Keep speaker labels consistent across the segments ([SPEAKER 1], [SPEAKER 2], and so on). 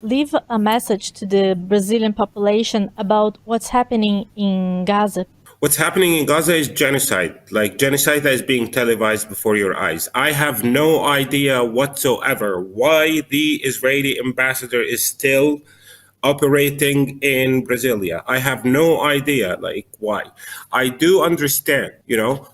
[SPEAKER 1] leave a message to the Brazilian population about what's happening in Gaza?
[SPEAKER 2] What's happening in Gaza is genocide, like genocide that is being televised before your eyes. I have no idea whatsoever why the Israeli ambassador is still operating in Brasilia. I have no idea, like, why. I do understand,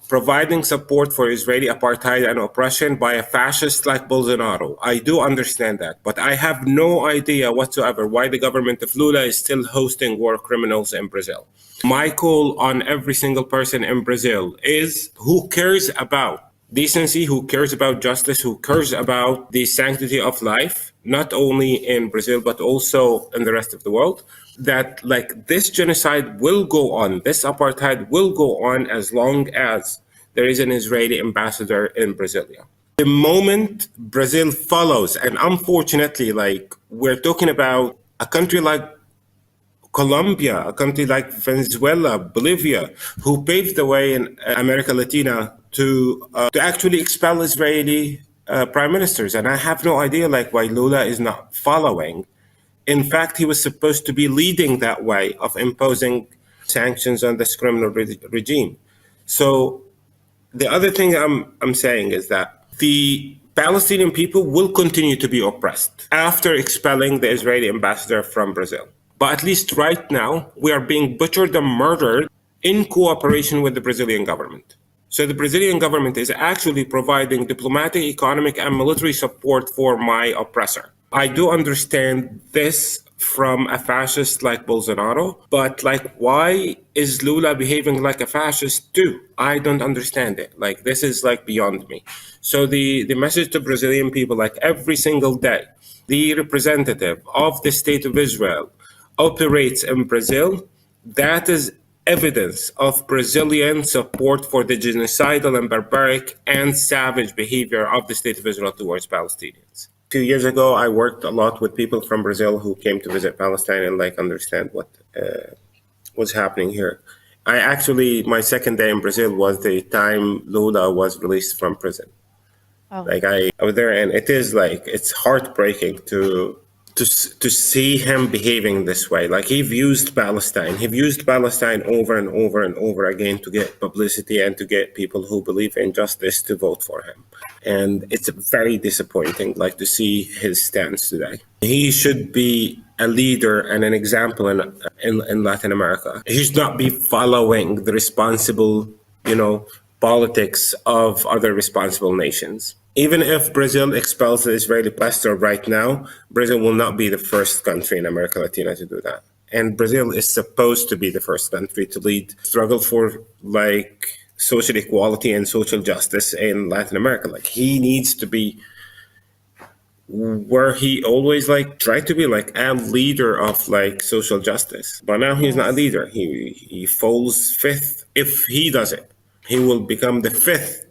[SPEAKER 2] providing support for Israeli apartheid and oppression by a fascist like Bolsonaro. I do understand that, but I have no idea whatsoever why the government of Lula is still hosting war criminals in Brazil. My call on every single person in Brazil is who cares about decency, who cares about justice, who cares about the sanctity of life, not only in Brazil, but also in the rest of the world, that like this genocide will go on, this apartheid will go on as long as there is an Israeli ambassador in Brasilia. The moment Brazil follows, and unfortunately, like we're talking about a country like Colombia, a country like Venezuela, Bolivia, who paved the way in America Latina to actually expel Israeli prime ministers. And I have no idea like why Lula is not following. In fact, he was supposed to be leading that way of imposing sanctions on this criminal regime. So the other thing I'm saying is that the Palestinian people will continue to be oppressed after expelling the Israeli ambassador from Brazil. But at least right now, we are being butchered and murdered in cooperation with the Brazilian government. So the Brazilian government is actually providing diplomatic, economic, and military support for my oppressor. I do understand this from a fascist like Bolsonaro, but like, why is Lula behaving like a fascist too? I don't understand it. Like, this is like beyond me. So the message to Brazilian people, like every single day, the representative of the State of Israel operates in Brazil, that is evidence of Brazilian support for the genocidal and barbaric and savage behavior of the State of Israel towards Palestinians. 2 years ago, I worked a lot with people from Brazil who came to visit Palestine and like understand what was happening here. My second day in Brazil was the time Lula was released from prison. Oh. Like I was there, and it is like, it's heartbreaking to see him behaving this way. Like he used Palestine over and over and over again to get publicity and to get people who believe in justice to vote for him. And it's very disappointing, like, to see his stance today. He should be a leader and an example in Latin America. He should not be following the responsible, politics of other responsible nations. Even if Brazil expels the Israeli pastor right now, Brazil will not be the first country in America Latina to do that. And Brazil is supposed to be the first country to lead struggle for like social equality and social justice in Latin America. Like he needs to be where he always like tried to be, like a leader of like social justice. But now he's not a leader. He falls fifth. If he does it, he will become the fifth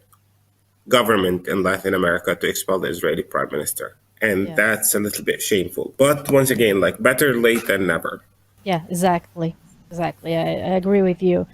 [SPEAKER 2] government in Latin America to expel the Israeli prime minister. And that's a little bit shameful. But once again, like better late than never.
[SPEAKER 1] Yeah, exactly. I agree with you.